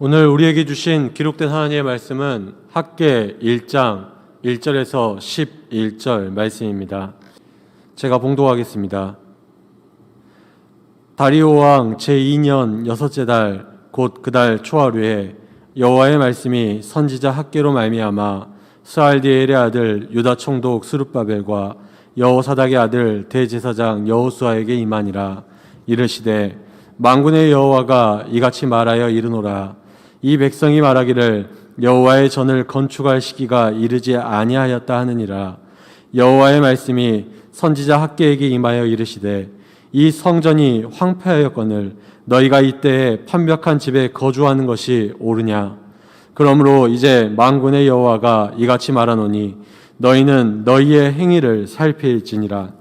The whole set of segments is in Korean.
오늘 우리에게 주신 기록된 하나님의 말씀은 학개 1장 1절에서 11절 말씀입니다. 제가 봉독하겠습니다. 다리오 왕 제2년 여섯째 달 곧 그 달 초하루에 여호와의 말씀이 선지자 학개로 말미암아 스알디엘의 아들 유다 총독 스룹바벨과 여호사닥의 아들 대제사장 여호수아에게 임하니라. 이르시되 만군의 여호와가 이같이 말하여 이르노라. 이 백성이 말하기를 여호와의 전을 건축할 시기가 이르지 아니하였다 하느니라. 여호와의 말씀이 선지자 학개에게 임하여 이르시되 이 성전이 황폐하였거늘 너희가 이때에 판벽한 집에 거주하는 것이 옳으냐. 그러므로 이제 만군의 여호와가 이같이 말하노니 너희는 너희의 행위를 살필지니라.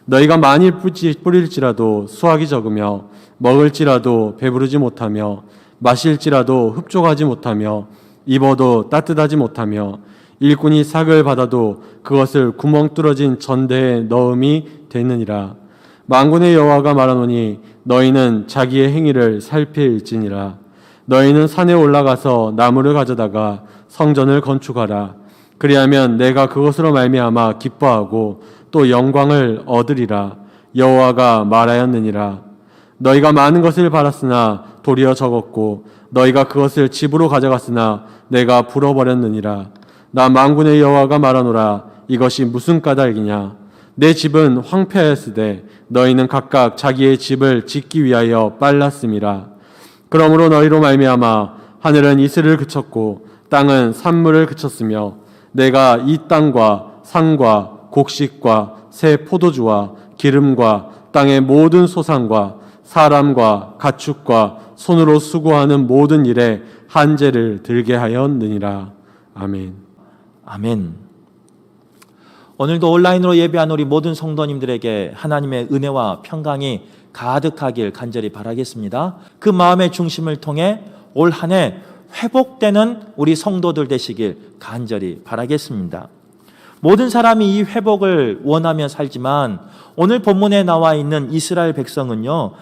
너희가 많이 뿌릴지라도 수확이 적으며 먹을지라도 배부르지 못하며 마실지라도 흡족하지 못하며 입어도 따뜻하지 못하며 일꾼이 삭을 받아도 그것을 구멍 뚫어진 전대에 넣음이 되느니라. 만군의 여호와가 말하노니 너희는 자기의 행위를 살필지니라. 너희는 산에 올라가서 나무를 가져다가 성전을 건축하라. 그리하면 내가 그것으로 말미암아 기뻐하고 또 영광을 얻으리라. 여호와가 말하였느니라. 너희가 많은 것을 바랐으나 도리어 적었고 너희가 그것을 집으로 가져갔으나 내가 불어버렸느니라. 나 만군의 여호와가 말하노라. 이것이 무슨 까닭이냐. 내 집은 황폐하였으되 너희는 각각 자기의 집을 짓기 위하여 빨랐음이라. 그러므로 너희로 말미암아 하늘은 이슬을 그쳤고 땅은 산물을 그쳤으며 내가 이 땅과 산과 곡식과 새 포도주와 기름과 땅의 모든 소산과 사람과 가축과 손으로 수고하는 모든 일에 한제를 들게 하였느니라. 아멘. 아멘. 오늘도 온라인으로 예배한 우리 모든 성도님들에게 하나님의 은혜와 평강이 가득하길 간절히 바라겠습니다. 그 마음의 중심을 통해 올 한 해 회복되는 우리 성도들 되시길 간절히 바라겠습니다. 모든 사람이 이 회복을 원하며 살지만 오늘 본문에 나와 있는 이스라엘 백성은요,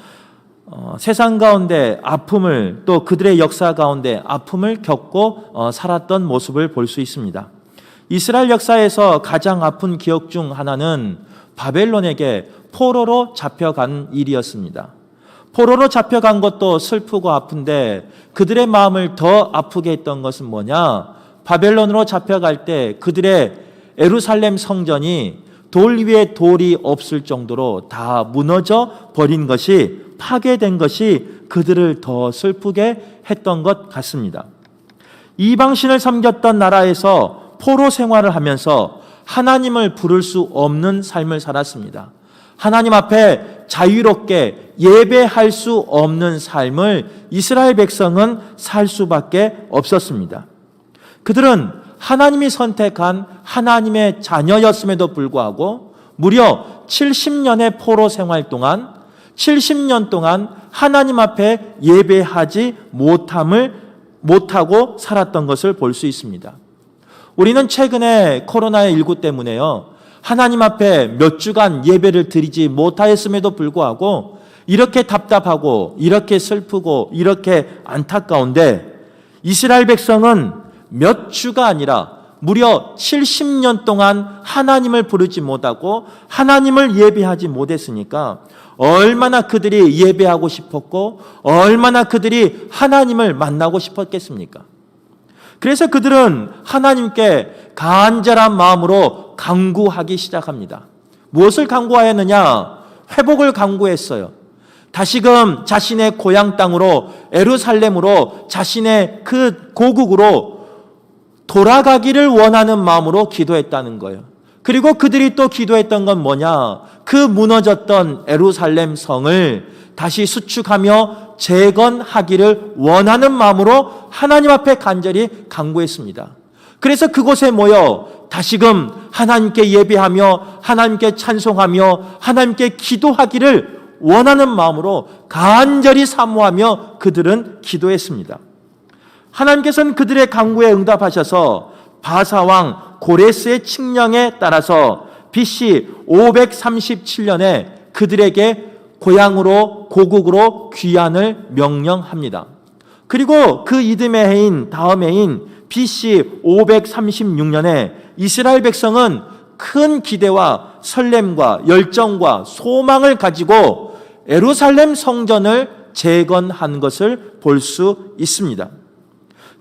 세상 가운데 아픔을, 또 그들의 역사 가운데 아픔을 겪고 살았던 모습을 볼 수 있습니다. 이스라엘 역사에서 가장 아픈 기억 중 하나는 바벨론에게 포로로 잡혀간 일이었습니다. 포로로 잡혀간 것도 슬프고 아픈데 그들의 마음을 더 아프게 했던 것은 뭐냐? 바벨론으로 잡혀갈 때 그들의 예루살렘 성전이 돌 위에 돌이 없을 정도로 다 무너져 버린 것이, 파괴된 것이 그들을 더 슬프게 했던 것 같습니다. 이방신을 섬겼던 나라에서 포로 생활을 하면서 하나님을 부를 수 없는 삶을 살았습니다. 하나님 앞에 자유롭게 예배할 수 없는 삶을 이스라엘 백성은 살 수밖에 없었습니다. 그들은 하나님이 선택한 하나님의 자녀였음에도 불구하고 무려 70년의 포로 생활 동안 70년 동안 하나님 앞에 예배하지 못하고 살았던 것을 볼 수 있습니다. 우리는 최근에 코로나19 때문에요, 하나님 앞에 몇 주간 예배를 드리지 못하였음에도 불구하고 이렇게 답답하고 이렇게 슬프고 이렇게 안타까운데 이스라엘 백성은 몇 주가 아니라 무려 70년 동안 하나님을 부르지 못하고 하나님을 예배하지 못했으니까 얼마나 그들이 예배하고 싶었고 얼마나 그들이 하나님을 만나고 싶었겠습니까? 그래서 그들은 하나님께 간절한 마음으로 간구하기 시작합니다. 무엇을 간구하였느냐? 회복을 간구했어요. 다시금 자신의 고향 땅으로, 예루살렘으로, 자신의 그 고국으로 돌아가기를 원하는 마음으로 기도했다는 거예요. 그리고 그들이 또 기도했던 건 뭐냐? 그 무너졌던 예루살렘 성을 다시 수축하며 재건하기를 원하는 마음으로 하나님 앞에 간절히 간구했습니다. 그래서 그곳에 모여 다시금 하나님께 예배하며 하나님께 찬송하며 하나님께 기도하기를 원하는 마음으로 간절히 사모하며 그들은 기도했습니다. 하나님께서는 그들의 간구에 응답하셔서 바사왕 고레스의 칙령에 따라서 BC 537년에 그들에게 고향으로, 고국으로 귀환을 명령합니다. 그리고 그 이듬해 해인 다음 해인 BC 536년에 이스라엘 백성은 큰 기대와 설렘과 열정과 소망을 가지고 예루살렘 성전을 재건한 것을 볼 수 있습니다.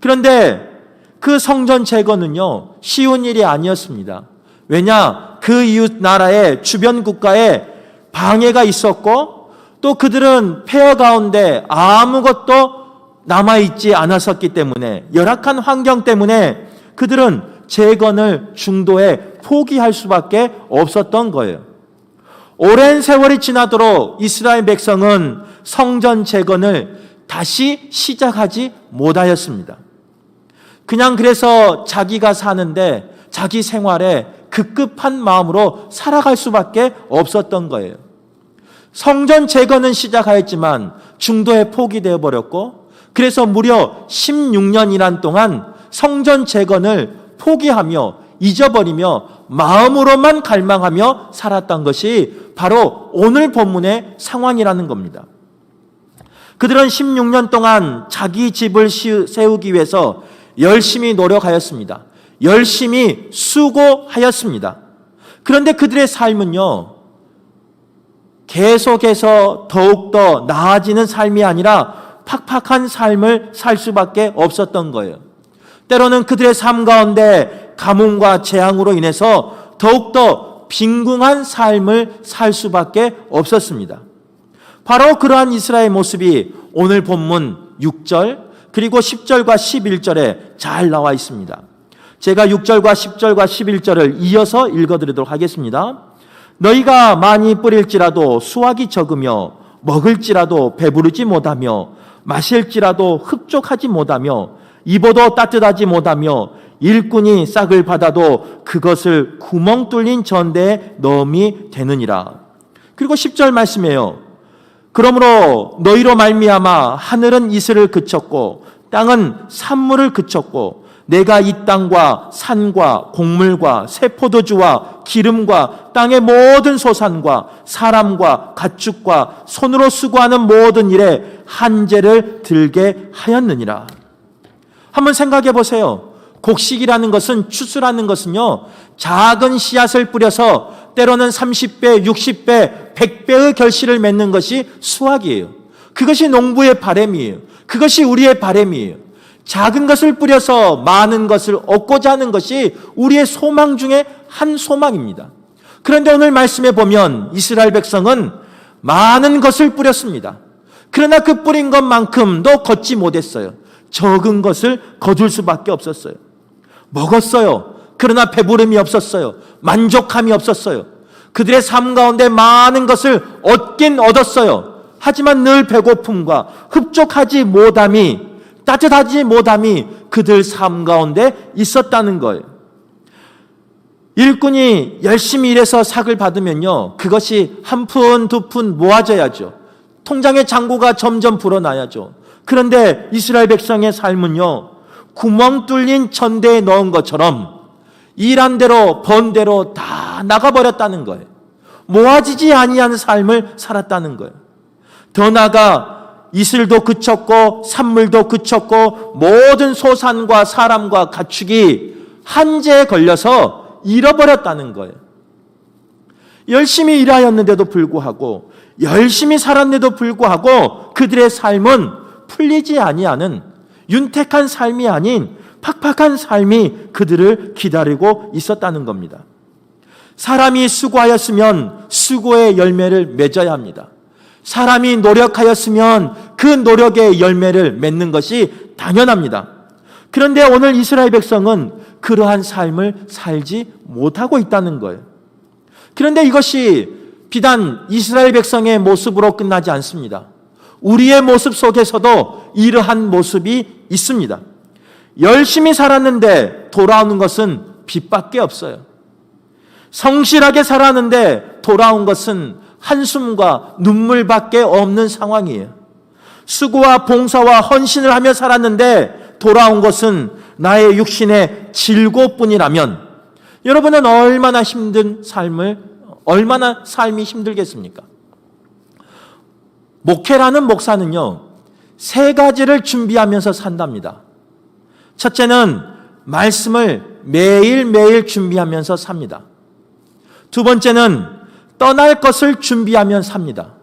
그런데 그 성전 재건은요, 쉬운 일이 아니었습니다. 왜냐? 그 이웃 나라의 주변 국가에 방해가 있었고 또 그들은 폐허 가운데 아무것도 남아있지 않았었기 때문에, 열악한 환경 때문에 그들은 재건을 중도에 포기할 수밖에 없었던 거예요. 오랜 세월이 지나도록 이스라엘 백성은 성전 재건을 다시 시작하지 못하였습니다. 그냥 그래서 자기가 사는데 자기 생활에 급급한 마음으로 살아갈 수밖에 없었던 거예요. 성전 재건은 시작하였지만 중도에 포기되어 버렸고, 그래서 무려 16년이란 동안 성전 재건을 포기하며 잊어버리며 마음으로만 갈망하며 살았던 것이 바로 오늘 본문의 상황이라는 겁니다. 그들은 16년 동안 자기 집을 세우기 위해서 열심히 노력하였습니다. 열심히 수고하였습니다. 그런데 그들의 삶은요, 계속해서 더욱더 나아지는 삶이 아니라 팍팍한 삶을 살 수밖에 없었던 거예요. 때로는 그들의 삶 가운데 가뭄과 재앙으로 인해서 더욱더 빈궁한 삶을 살 수밖에 없었습니다. 바로 그러한 이스라엘 모습이 오늘 본문 6절 그리고 10절과 11절에 잘 나와 있습니다. 제가 6절과 10절과 11절을 이어서 읽어드리도록 하겠습니다. 너희가 많이 뿌릴지라도 수확이 적으며 먹을지라도 배부르지 못하며 마실지라도 흡족하지 못하며 입어도 따뜻하지 못하며 일꾼이 싹을 받아도 그것을 구멍 뚫린 전대에 넣음이 되느니라. 그리고 10절 말씀이에요. 그러므로 너희로 말미암아 하늘은 이슬을 그쳤고 땅은 산물을 그쳤고 내가 이 땅과 산과 곡물과 새 포도주와 기름과 땅의 모든 소산과 사람과 가축과 손으로 수고하는 모든 일에 한재를 들게 하였느니라. 한번 생각해 보세요. 곡식이라는 것은, 추수라는 것은요, 작은 씨앗을 뿌려서 때로는 30배, 60배, 100배의 결실을 맺는 것이 수확이에요. 그것이 농부의 바람이에요. 그것이 우리의 바람이에요. 작은 것을 뿌려서 많은 것을 얻고자 하는 것이 우리의 소망 중에 한 소망입니다. 그런데 오늘 말씀에 보면 이스라엘 백성은 많은 것을 뿌렸습니다. 그러나 그 뿌린 것만큼도 걷지 못했어요. 적은 것을 거둘 수밖에 없었어요. 먹었어요. 그러나 배부름이 없었어요. 만족함이 없었어요. 그들의 삶 가운데 많은 것을 얻긴 얻었어요. 하지만 늘 배고픔과 흡족하지 못함이, 따뜻하지 못함이 그들 삶 가운데 있었다는 거예요. 일꾼이 열심히 일해서 삭을 받으면요, 그것이 한 푼, 두 푼 모아져야죠. 통장의 잔고가 점점 불어나야죠. 그런데 이스라엘 백성의 삶은요, 구멍 뚫린 전대에 넣은 것처럼 일한 대로 번 대로 다 나가버렸다는 거예요. 모아지지 아니한 삶을 살았다는 거예요. 더 나아가 이슬도 그쳤고 산물도 그쳤고 모든 소산과 사람과 가축이 한재에 걸려서 잃어버렸다는 거예요. 열심히 일하였는데도 불구하고, 열심히 살았는데도 불구하고 그들의 삶은 풀리지 아니하는 윤택한 삶이 아닌 팍팍한 삶이 그들을 기다리고 있었다는 겁니다. 사람이 수고하였으면 수고의 열매를 맺어야 합니다. 사람이 노력하였으면 그 노력의 열매를 맺는 것이 당연합니다. 그런데 오늘 이스라엘 백성은 그러한 삶을 살지 못하고 있다는 거예요. 그런데 이것이 비단 이스라엘 백성의 모습으로 끝나지 않습니다. 우리의 모습 속에서도 이러한 모습이 있습니다. 열심히 살았는데 돌아오는 것은 빚밖에 없어요. 성실하게 살았는데 돌아온 것은 한숨과 눈물밖에 없는 상황이에요. 수고와 봉사와 헌신을 하며 살았는데 돌아온 것은 나의 육신의 질고뿐이라면 여러분은 얼마나 삶이 힘들겠습니까? 목회라는 목사는요, 세 가지를 준비하면서 산답니다. 첫째는 말씀을 매일매일 준비하면서 삽니다. 두 번째는 떠날 것을 준비하며 삽니다.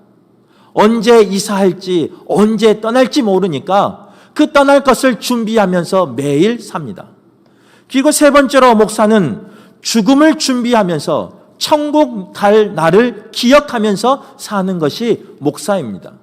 언제 이사할지, 언제 떠날지 모르니까 그 떠날 것을 준비하면서 매일 삽니다. 그리고 세 번째로 목사는 죽음을 준비하면서 천국 갈 날을 기억하면서 사는 것이 목사입니다.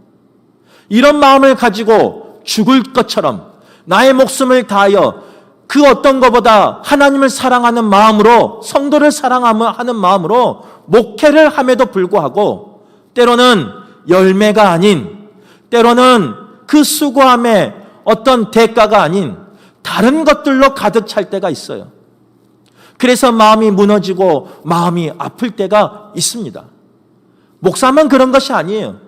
이런 마음을 가지고 죽을 것처럼 나의 목숨을 다하여 그 어떤 것보다 하나님을 사랑하는 마음으로, 성도를 사랑하는 마음으로 목회를 함에도 불구하고 때로는 열매가 아닌, 때로는 그 수고함의 어떤 대가가 아닌 다른 것들로 가득 찰 때가 있어요. 그래서 마음이 무너지고 마음이 아플 때가 있습니다. 목사만 그런 것이 아니에요.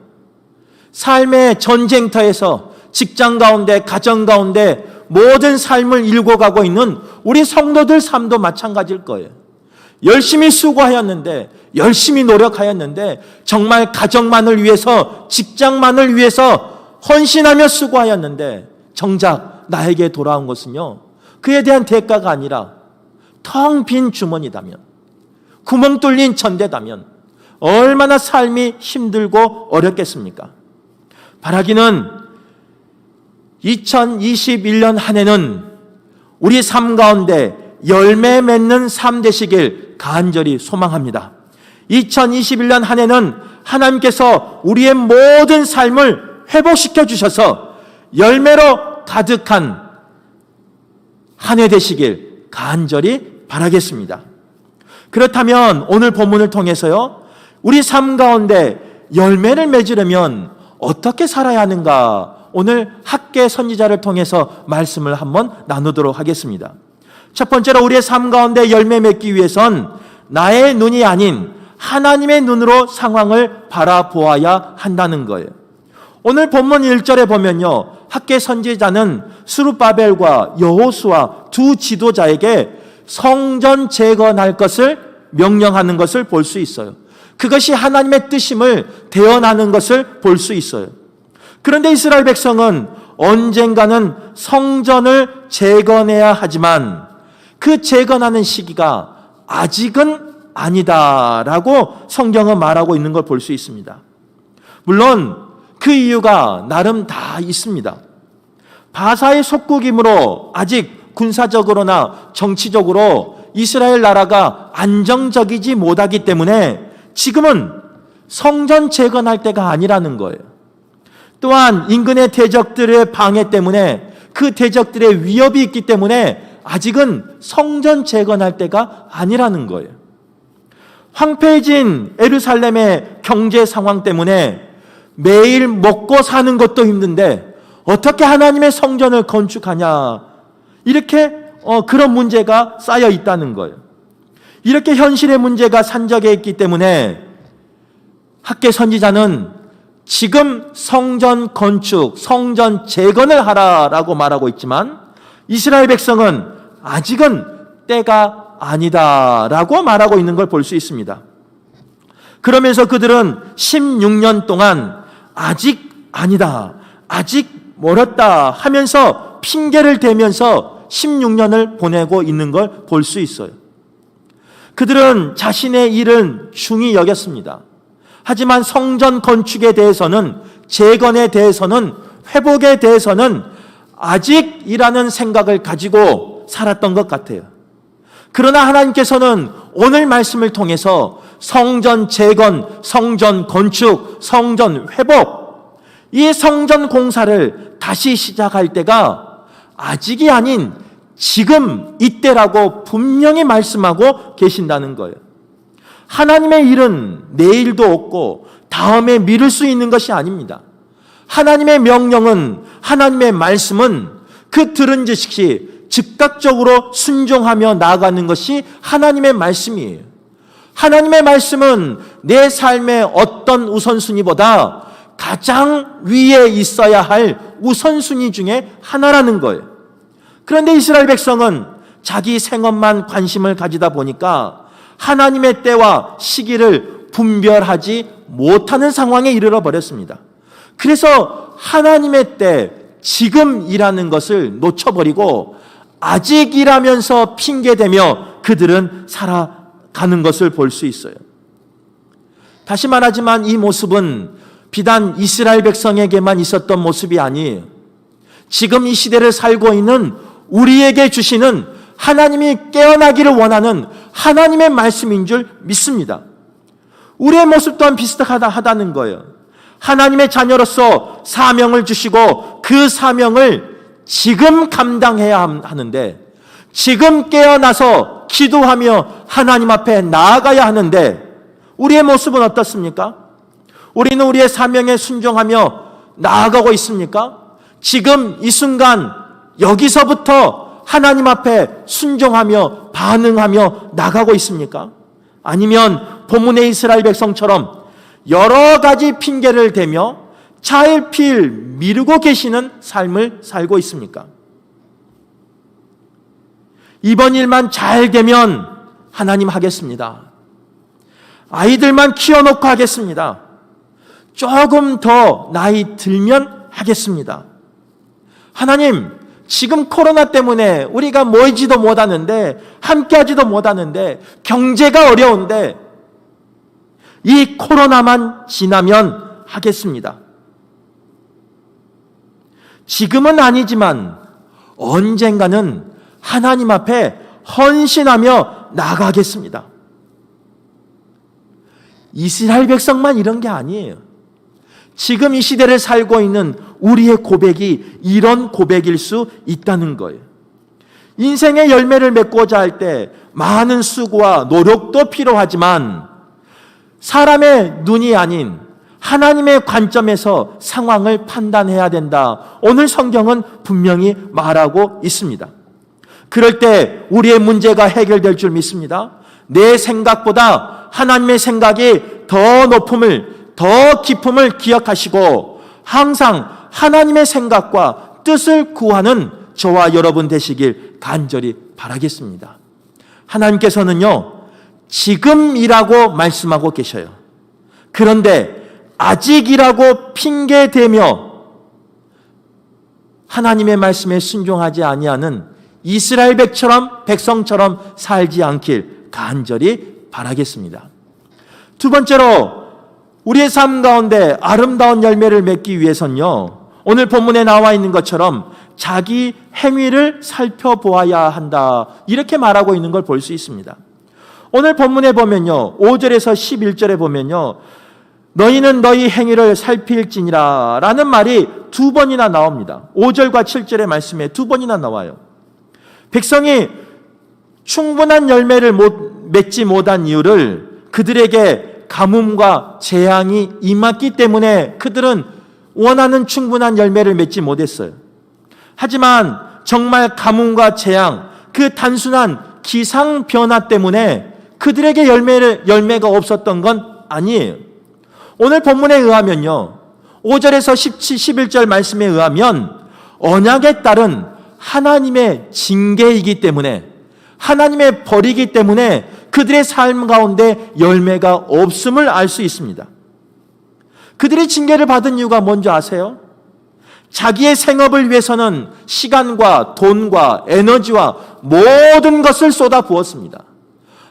삶의 전쟁터에서 직장 가운데, 가정 가운데 모든 삶을 일궈가고 있는 우리 성도들 삶도 마찬가지일 거예요. 열심히 수고하였는데, 열심히 노력하였는데, 정말 가정만을 위해서, 직장만을 위해서 헌신하며 수고하였는데 정작 나에게 돌아온 것은요, 그에 대한 대가가 아니라 텅 빈 주머니다면, 구멍 뚫린 천대다면 얼마나 삶이 힘들고 어렵겠습니까? 바라기는 2021년 한 해는 우리 삶 가운데 열매 맺는 삶 되시길 간절히 소망합니다. 2021년 한 해는 하나님께서 우리의 모든 삶을 회복시켜 주셔서 열매로 가득한 한 해 되시길 간절히 바라겠습니다. 그렇다면 오늘 본문을 통해서요, 우리 삶 가운데 열매를 맺으려면 어떻게 살아야 하는가, 오늘 학계 선지자를 통해서 말씀을 한번 나누도록 하겠습니다. 첫 번째로 우리의 삶 가운데 열매 맺기 위해선 나의 눈이 아닌 하나님의 눈으로 상황을 바라보아야 한다는 거예요. 오늘 본문 1절에 보면요, 학계 선지자는 스룹바벨과 여호수아 두 지도자에게 성전 재건할 것을 명령하는 것을 볼 수 있어요. 그것이 하나님의 뜻임을 대언하는 것을 볼 수 있어요. 그런데 이스라엘 백성은 언젠가는 성전을 재건해야 하지만 그 재건하는 시기가 아직은 아니다라고 성경은 말하고 있는 걸 볼 수 있습니다. 물론 그 이유가 나름 다 있습니다. 바사의 속국이므로 아직 군사적으로나 정치적으로 이스라엘 나라가 안정적이지 못하기 때문에 지금은 성전 재건할 때가 아니라는 거예요. 또한 인근의 대적들의 방해 때문에, 그 대적들의 위협이 있기 때문에 아직은 성전 재건할 때가 아니라는 거예요. 황폐해진 예루살렘의 경제 상황 때문에 매일 먹고 사는 것도 힘든데 어떻게 하나님의 성전을 건축하냐, 이렇게 그런 문제가 쌓여 있다는 거예요. 이렇게 현실의 문제가 산적해 있기 때문에 학계 선지자는 지금 성전 건축, 성전 재건을 하라라고 말하고 있지만 이스라엘 백성은 아직은 때가 아니다라고 말하고 있는 걸 볼 수 있습니다. 그러면서 그들은 16년 동안 아직 아니다, 아직 멀었다 하면서 핑계를 대면서 16년을 보내고 있는 걸 볼 수 있어요. 그들은 자신의 일은 중히 여겼습니다. 하지만 성전 건축에 대해서는, 재건에 대해서는, 회복에 대해서는 아직이라는 생각을 가지고 살았던 것 같아요. 그러나 하나님께서는 오늘 말씀을 통해서 성전 재건, 성전 건축, 성전 회복, 이 성전 공사를 다시 시작할 때가 아직이 아닌 지금 이때라고 분명히 말씀하고 계신다는 거예요. 하나님의 일은 내일도 없고 다음에 미룰 수 있는 것이 아닙니다. 하나님의 명령은, 하나님의 말씀은 그 들은 즉시 즉각적으로 순종하며 나아가는 것이 하나님의 말씀이에요. 하나님의 말씀은 내 삶의 어떤 우선순위보다 가장 위에 있어야 할 우선순위 중에 하나라는 거예요. 그런데 이스라엘 백성은 자기 생업만 관심을 가지다 보니까 하나님의 때와 시기를 분별하지 못하는 상황에 이르러 버렸습니다. 그래서 하나님의 때, 지금이라는 것을 놓쳐버리고 아직이라면서 핑계대며 그들은 살아가는 것을 볼 수 있어요. 다시 말하지만 이 모습은 비단 이스라엘 백성에게만 있었던 모습이 아니에요. 지금 이 시대를 살고 있는 우리에게 주시는, 하나님이 깨어나기를 원하는 하나님의 말씀인 줄 믿습니다. 우리의 모습 또한 비슷하다는 거예요. 하나님의 자녀로서 사명을 주시고 그 사명을 지금 감당해야 하는데, 지금 깨어나서 기도하며 하나님 앞에 나아가야 하는데, 우리의 모습은 어떻습니까? 우리는 우리의 사명에 순종하며 나아가고 있습니까? 지금 이 순간 여기서부터 하나님 앞에 순종하며 반응하며 나가고 있습니까? 아니면 본문의 이스라엘 백성처럼 여러 가지 핑계를 대며 차일피일 미루고 계시는 삶을 살고 있습니까? 이번 일만 잘 되면 하나님 하겠습니다. 아이들만 키워놓고 하겠습니다. 조금 더 나이 들면 하겠습니다. 하나님, 지금 코로나 때문에 우리가 모이지도 못하는데, 함께하지도 못하는데, 경제가 어려운데 이 코로나만 지나면 하겠습니다. 지금은 아니지만 언젠가는 하나님 앞에 헌신하며 나가겠습니다. 이스라엘 백성만 이런 게 아니에요. 지금 이 시대를 살고 있는 우리의 고백이 이런 고백일 수 있다는 거예요. 인생의 열매를 맺고자 할 때 많은 수고와 노력도 필요하지만 사람의 눈이 아닌 하나님의 관점에서 상황을 판단해야 된다. 오늘 성경은 분명히 말하고 있습니다. 그럴 때 우리의 문제가 해결될 줄 믿습니다. 내 생각보다 하나님의 생각이 더 높음을, 더 깊음을 기억하시고 항상 하나님의 생각과 뜻을 구하는 저와 여러분 되시길 간절히 바라겠습니다. 하나님께서는요, 지금이라고 말씀하고 계셔요. 그런데 아직이라고 핑계대며 하나님의 말씀에 순종하지 아니하는 이스라엘 백성처럼 살지 않길 간절히 바라겠습니다. 두 번째로 우리의 삶 가운데 아름다운 열매를 맺기 위해서는요, 오늘 본문에 나와 있는 것처럼 자기 행위를 살펴보아야 한다, 이렇게 말하고 있는 걸 볼 수 있습니다. 오늘 본문에 보면요, 5절에서 11절에 보면요, 너희는 너희 행위를 살필지니라 라는 말이 두 번이나 나옵니다. 5절과 7절의 말씀에 두 번이나 나와요. 백성이 충분한 열매를 맺지 못한 이유를 그들에게 가뭄과 재앙이 임했기 때문에 그들은 원하는 충분한 열매를 맺지 못했어요. 하지만 정말 가뭄과 재앙, 그 단순한 기상 변화 때문에 그들에게 열매가 없었던 건 아니에요. 오늘 본문에 의하면요, 5절에서 11절 말씀에 의하면 언약에 따른 하나님의 징계이기 때문에, 하나님의 벌이기 때문에 그들의 삶 가운데 열매가 없음을 알 수 있습니다. 그들이 징계를 받은 이유가 뭔지 아세요? 자기의 생업을 위해서는 시간과 돈과 에너지와 모든 것을 쏟아 부었습니다.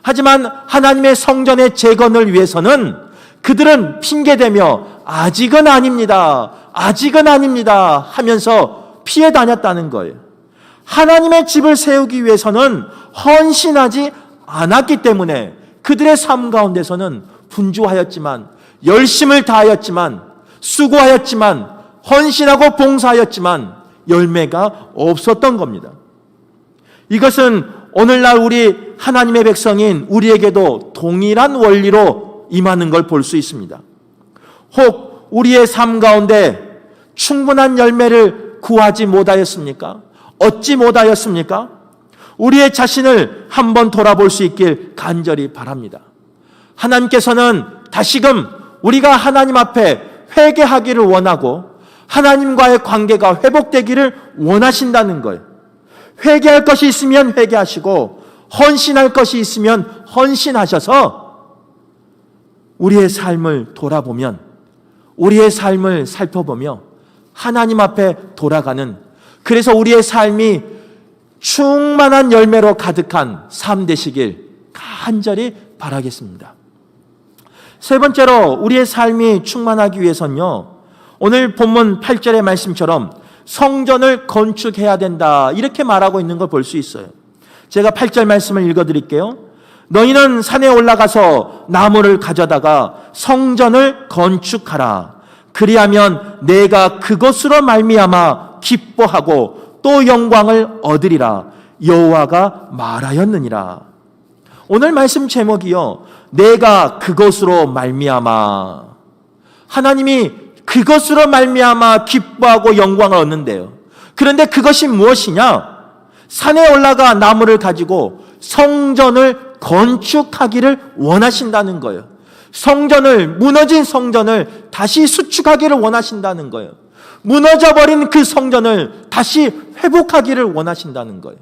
하지만 하나님의 성전의 재건을 위해서는 그들은 핑계대며 아직은 아닙니다, 아직은 아닙니다 하면서 피해 다녔다는 거예요. 하나님의 집을 세우기 위해서는 헌신하지 않았기 때문에 그들의 삶 가운데서는 분주하였지만, 열심을 다하였지만, 수고하였지만, 헌신하고 봉사하였지만 열매가 없었던 겁니다. 이것은 오늘날 우리 하나님의 백성인 우리에게도 동일한 원리로 임하는 걸 볼 수 있습니다. 혹 우리의 삶 가운데 충분한 열매를 구하지 못하였습니까? 얻지 못하였습니까? 우리의 자신을 한번 돌아볼 수 있길 간절히 바랍니다. 하나님께서는 다시금 우리가 하나님 앞에 회개하기를 원하고 하나님과의 관계가 회복되기를 원하신다는 거예요. 회개할 것이 있으면 회개하시고 헌신할 것이 있으면 헌신하셔서 우리의 삶을 돌아보면 우리의 삶을 살펴보며 하나님 앞에 돌아가는, 그래서 우리의 삶이 충만한 열매로 가득한 삶 되시길 간절히 바라겠습니다. 세 번째로 우리의 삶이 충만하기 위해서는요, 오늘 본문 8절의 말씀처럼 성전을 건축해야 된다, 이렇게 말하고 있는 걸 볼 수 있어요. 제가 8절 말씀을 읽어드릴게요. 너희는 산에 올라가서 나무를 가져다가 성전을 건축하라. 그리하면 내가 그것으로 말미암아 기뻐하고 또 영광을 얻으리라. 여호와가 말하였느니라. 오늘 말씀 제목이요, 내가 그것으로 말미암아. 하나님이 그것으로 말미암아 기뻐하고 영광을 얻는데요. 그런데 그것이 무엇이냐? 산에 올라가 나무를 가지고 성전을 건축하기를 원하신다는 거예요. 무너진 성전을 다시 수축하기를 원하신다는 거예요. 무너져버린 그 성전을 다시 회복하기를 원하신다는 거예요.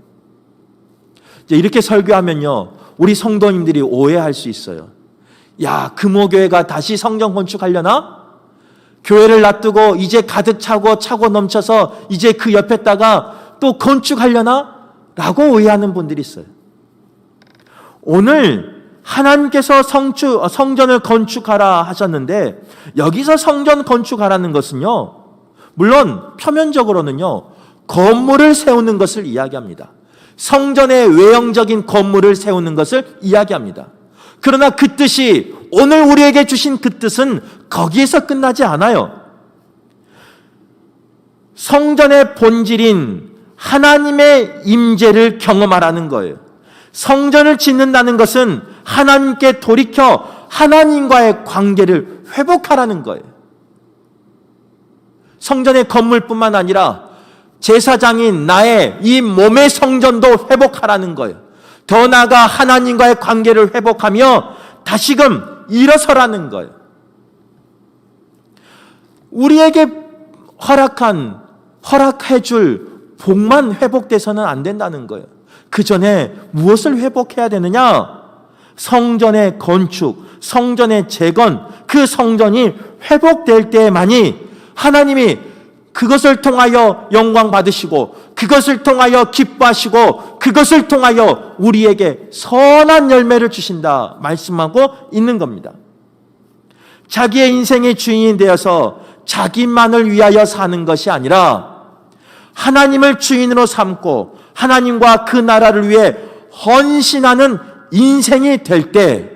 이제 이렇게 설교하면요, 우리 성도님들이 오해할 수 있어요. 야, 금호교회가 다시 성전 건축하려나? 교회를 놔두고 이제 가득 차고 넘쳐서 이제 그 옆에다가 또 건축하려나? 라고 오해하는 분들이 있어요. 오늘 하나님께서 성전을 건축하라 하셨는데, 여기서 성전 건축하라는 것은요, 물론 표면적으로는요, 건물을 세우는 것을 이야기합니다. 성전의 외형적인 건물을 세우는 것을 이야기합니다. 그러나 그 뜻이, 오늘 우리에게 주신 그 뜻은 거기에서 끝나지 않아요. 성전의 본질인 하나님의 임재를 경험하라는 거예요. 성전을 짓는다는 것은 하나님께 돌이켜 하나님과의 관계를 회복하라는 거예요. 성전의 건물뿐만 아니라 제사장인 나의 이 몸의 성전도 회복하라는 거예요. 더 나아가 하나님과의 관계를 회복하며 다시금 일어서라는 거예요. 우리에게 허락해 줄 복만 회복돼서는 안 된다는 거예요. 그 전에 무엇을 회복해야 되느냐? 성전의 건축, 성전의 재건, 그 성전이 회복될 때만이 하나님이 그것을 통하여 영광 받으시고, 그것을 통하여 기뻐하시고, 그것을 통하여 우리에게 선한 열매를 주신다 말씀하고 있는 겁니다. 자기의 인생의 주인이 되어서 자기만을 위하여 사는 것이 아니라 하나님을 주인으로 삼고 하나님과 그 나라를 위해 헌신하는 인생이 될 때,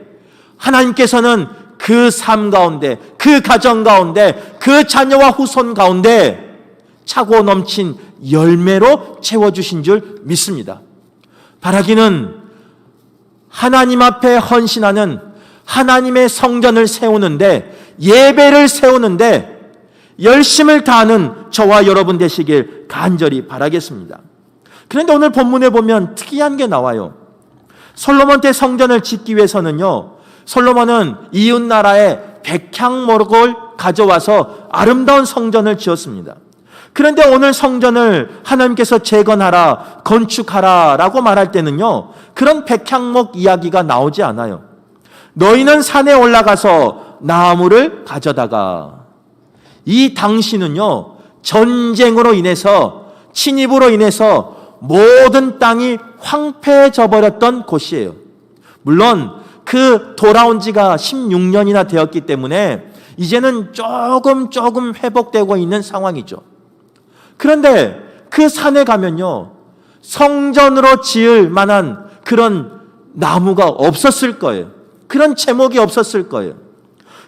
하나님께서는 그 삶 가운데, 그 가정 가운데, 그 자녀와 후손 가운데 차고 넘친 열매로 채워주신 줄 믿습니다. 바라기는 하나님 앞에 헌신하는, 하나님의 성전을 세우는데, 예배를 세우는데 열심을 다하는 저와 여러분 되시길 간절히 바라겠습니다. 그런데 오늘 본문에 보면 특이한 게 나와요. 솔로몬 때 성전을 짓기 위해서는요, 솔로몬은 이웃 나라의 백향목을 가져와서 아름다운 성전을 지었습니다. 그런데 오늘 성전을 하나님께서 재건하라, 건축하라 라고 말할 때는요, 그런 백향목 이야기가 나오지 않아요. 너희는 산에 올라가서 나무를 가져다가, 이 당시는요, 전쟁으로 인해서, 침입으로 인해서 모든 땅이 황폐해져 버렸던 곳이에요. 물론 그 돌아온 지가 16년이나 되었기 때문에 이제는 조금 회복되고 있는 상황이죠. 그런데 그 산에 가면요, 성전으로 지을 만한 그런 나무가 없었을 거예요. 그런 제목이 없었을 거예요.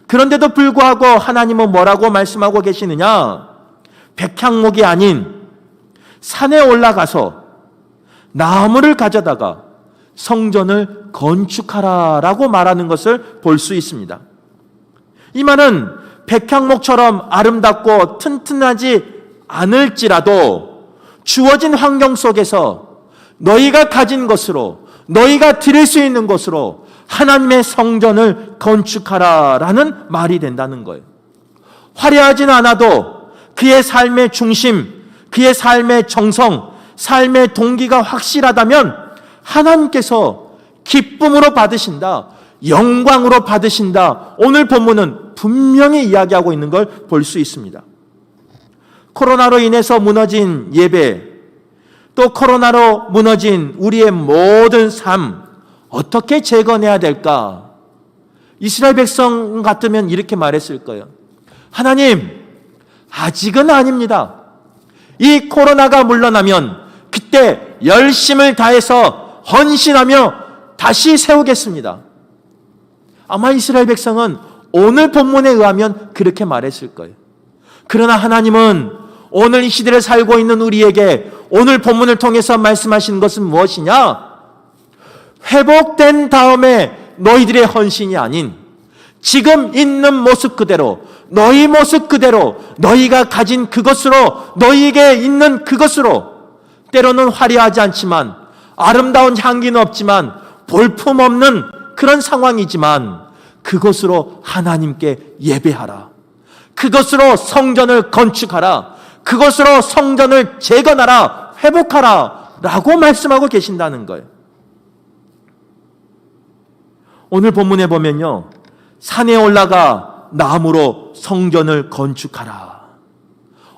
그런데도 불구하고 하나님은 뭐라고 말씀하고 계시느냐? 백향목이 아닌 산에 올라가서 나무를 가져다가 성전을 건축하라라고 말하는 것을 볼 수 있습니다. 이 말은 백향목처럼 아름답고 튼튼하지 않을지라도 주어진 환경 속에서 너희가 가진 것으로, 너희가 드릴 수 있는 것으로 하나님의 성전을 건축하라라는 말이 된다는 거예요. 화려하진 않아도 그의 삶의 중심, 그의 삶의 정성, 삶의 동기가 확실하다면 하나님께서 기쁨으로 받으신다, 영광으로 받으신다. 오늘 본문은 분명히 이야기하고 있는 걸 볼 수 있습니다. 코로나로 인해서 무너진 예배, 또 코로나로 무너진 우리의 모든 삶, 어떻게 재건해야 될까? 이스라엘 백성 같으면 이렇게 말했을 거예요. 하나님, 아직은 아닙니다. 이 코로나가 물러나면 그때 열심을 다해서 헌신하며 다시 세우겠습니다. 아마 이스라엘 백성은 오늘 본문에 의하면 그렇게 말했을 거예요. 그러나 하나님은 오늘 이 시대를 살고 있는 우리에게 오늘 본문을 통해서 말씀하시는 것은 무엇이냐? 회복된 다음에 너희들의 헌신이 아닌 지금 있는 모습 그대로, 너희 모습 그대로, 너희가 가진 그것으로, 너희에게 있는 그것으로, 때로는 화려하지 않지만 아름다운 향기는 없지만 볼품없는 그런 상황이지만 그것으로 하나님께 예배하라. 그것으로 성전을 건축하라. 그것으로 성전을 재건하라. 회복하라. 라고 말씀하고 계신다는 거예요. 오늘 본문에 보면요, 산에 올라가 나무로 성전을 건축하라.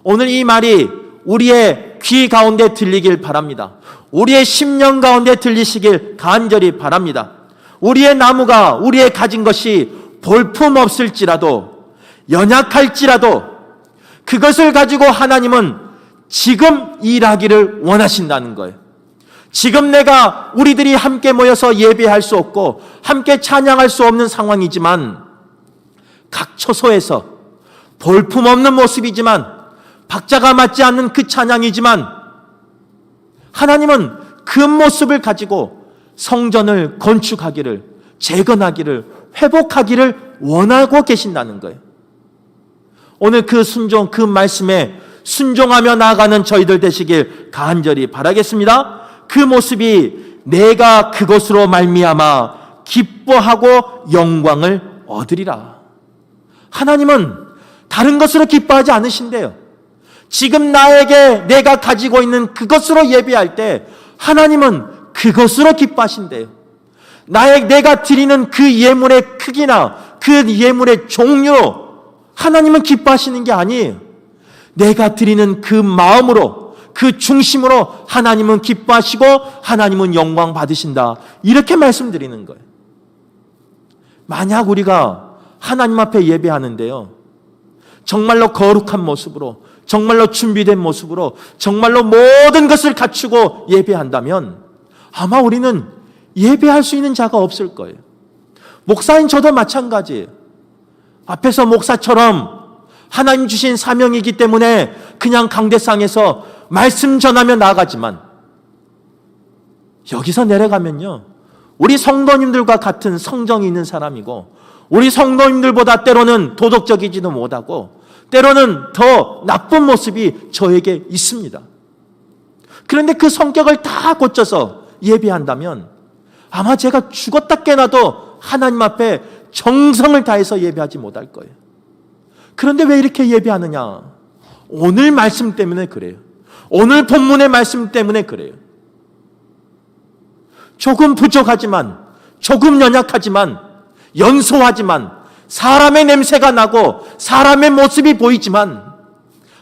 오늘 이 말이 우리의 귀 가운데 들리길 바랍니다. 우리의 심령 가운데 들리시길 간절히 바랍니다. 우리의 나무가, 우리의 가진 것이 볼품 없을지라도, 연약할지라도 그것을 가지고 하나님은 지금 일하기를 원하신다는 거예요. 지금 우리들이 함께 모여서 예배할 수 없고 함께 찬양할 수 없는 상황이지만, 각 처소에서 볼품없는 모습이지만, 박자가 맞지 않는 그 찬양이지만, 하나님은 그 모습을 가지고 성전을 건축하기를, 재건하기를, 회복하기를 원하고 계신다는 거예요. 오늘 그 말씀에 순종하며 나아가는 저희들 되시길 간절히 바라겠습니다. 그 모습이 내가 그것으로 말미암아 기뻐하고 영광을 얻으리라. 하나님은 다른 것으로 기뻐하지 않으신대요. 지금 내가 가지고 있는 그것으로 예배할 때 하나님은 그것으로 기뻐하신대요. 내가 드리는 그 예물의 크기나 그 예물의 종류로 하나님은 기뻐하시는 게 아니에요. 내가 드리는 그 마음으로, 그 중심으로 하나님은 기뻐하시고 하나님은 영광 받으신다. 이렇게 말씀드리는 거예요. 만약 우리가 하나님 앞에 예배하는데요, 정말로 거룩한 모습으로, 정말로 준비된 모습으로, 정말로 모든 것을 갖추고 예배한다면 아마 우리는 예배할 수 있는 자가 없을 거예요. 목사인 저도 마찬가지예요. 앞에서 목사처럼 하나님 주신 사명이기 때문에 그냥 강대상에서 말씀 전하며 나아가지만, 여기서 내려가면요, 우리 성도님들과 같은 성정이 있는 사람이고, 우리 성도님들보다 때로는 도덕적이지도 못하고, 때로는 더 나쁜 모습이 저에게 있습니다. 그런데 그 성격을 다 고쳐서 예배한다면 아마 제가 죽었다 깨나도 하나님 앞에 정성을 다해서 예배하지 못할 거예요. 그런데 왜 이렇게 예배하느냐? 오늘 말씀 때문에 그래요. 오늘 본문의 말씀 때문에 그래요. 조금 부족하지만, 조금 연약하지만, 연소하지만, 사람의 냄새가 나고 사람의 모습이 보이지만,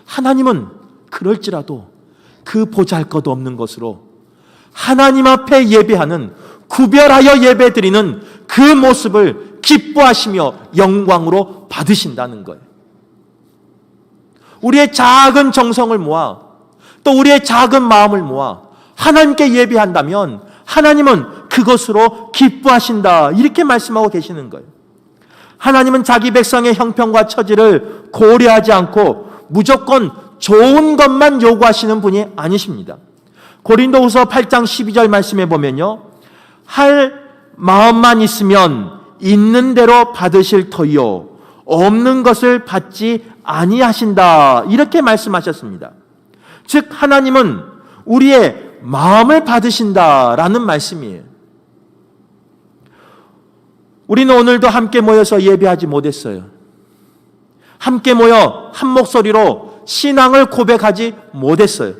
하나님은 그럴지라도 그 보잘것 없는 것으로 하나님 앞에 예배하는, 구별하여 예배드리는 그 모습을 기뻐하시며 영광으로 받으신다는 거예요. 우리의 작은 정성을 모아, 또 우리의 작은 마음을 모아 하나님께 예배한다면 하나님은 그것으로 기뻐하신다. 이렇게 말씀하고 계시는 거예요. 하나님은 자기 백성의 형편과 처지를 고려하지 않고 무조건 좋은 것만 요구하시는 분이 아니십니다. 고린도후서 8장 12절 말씀에 보면요, 할 마음만 있으면 있는 대로 받으실 터이요 없는 것을 받지 아니하신다. 이렇게 말씀하셨습니다. 즉 하나님은 우리의 마음을 받으신다라는 말씀이에요. 우리는 오늘도 함께 모여서 예배하지 못했어요. 함께 모여 한 목소리로 신앙을 고백하지 못했어요.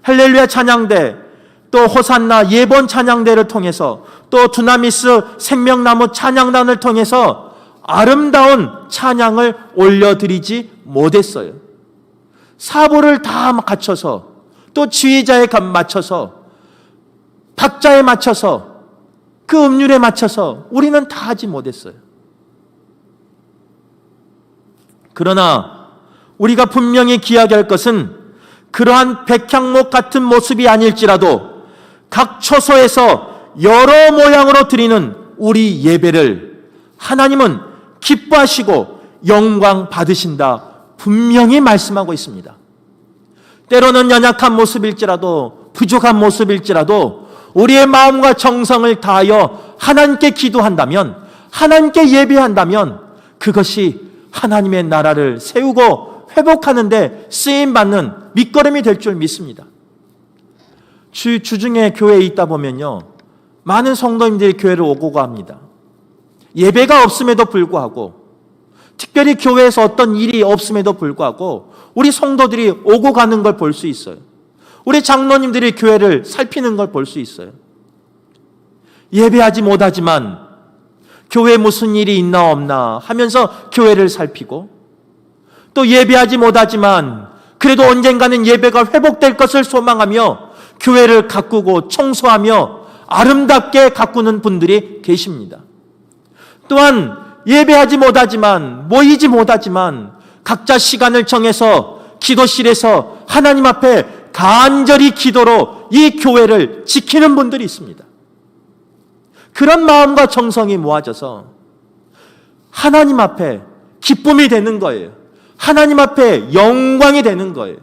할렐루야 찬양대, 또 호산나 예번 찬양대를 통해서 또 두나미스 생명나무 찬양단을 통해서 아름다운 찬양을 올려드리지 못했어요. 사보를 다 갖춰서 또 지휘자에 맞춰서 박자에 맞춰서 그 음률에 맞춰서 우리는 다 하지 못했어요. 그러나 우리가 분명히 기억할 것은 그러한 백향목 같은 모습이 아닐지라도 각 처소에서 여러 모양으로 드리는 우리 예배를 하나님은 기뻐하시고 영광 받으신다 분명히 말씀하고 있습니다. 때로는 연약한 모습일지라도 부족한 모습일지라도 우리의 마음과 정성을 다하여 하나님께 기도한다면 하나님께 예배한다면 그것이 하나님의 나라를 세우고 회복하는 데 쓰임받는 밑거름이 될 줄 믿습니다. 주중에 교회에 있다 보면요, 많은 성도님들이 교회를 오고 갑니다. 예배가 없음에도 불구하고, 특별히 교회에서 어떤 일이 없음에도 불구하고 우리 성도들이 오고 가는 걸 볼 수 있어요. 우리 장로님들이 교회를 살피는 걸 볼 수 있어요. 예배하지 못하지만 교회에 무슨 일이 있나 없나 하면서 교회를 살피고, 또 예배하지 못하지만 그래도 언젠가는 예배가 회복될 것을 소망하며 교회를 가꾸고 청소하며 아름답게 가꾸는 분들이 계십니다. 또한 예배하지 못하지만 모이지 못하지만 각자 시간을 정해서 기도실에서 하나님 앞에 간절히 기도로 이 교회를 지키는 분들이 있습니다. 그런 마음과 정성이 모아져서 하나님 앞에 기쁨이 되는 거예요. 하나님 앞에 영광이 되는 거예요.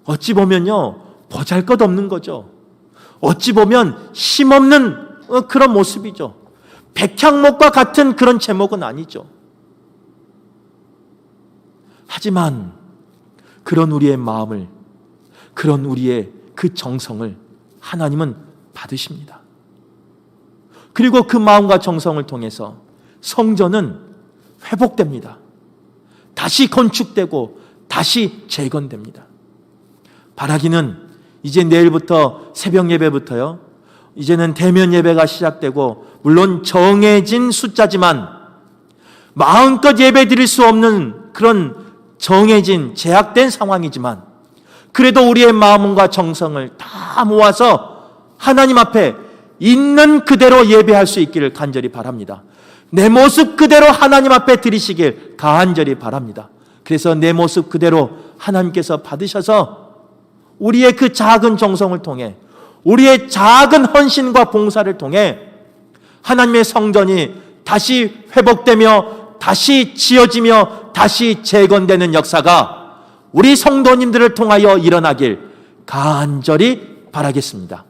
어찌 보면요, 보잘것없는 거죠. 어찌 보면 힘없는 그런 모습이죠. 백향목과 같은 그런 제목은 아니죠. 하지만 그런 우리의 마음을, 그런 우리의 그 정성을 하나님은 받으십니다. 그리고 그 마음과 정성을 통해서 성전은 회복됩니다. 다시 건축되고 다시 재건됩니다. 바라기는 이제 내일부터 새벽 예배부터요, 이제는 대면 예배가 시작되고 물론 정해진 숫자지만 마음껏 예배 드릴 수 없는 그런 정해진 제약된 상황이지만 그래도 우리의 마음과 정성을 다 모아서 하나님 앞에 있는 그대로 예배할 수 있기를 간절히 바랍니다. 내 모습 그대로 하나님 앞에 드리시길 간절히 바랍니다. 그래서 내 모습 그대로 하나님께서 받으셔서 우리의 그 작은 정성을 통해, 우리의 작은 헌신과 봉사를 통해 하나님의 성전이 다시 회복되며 다시 지어지며 다시 재건되는 역사가 우리 성도님들을 통하여 일어나길 간절히 바라겠습니다.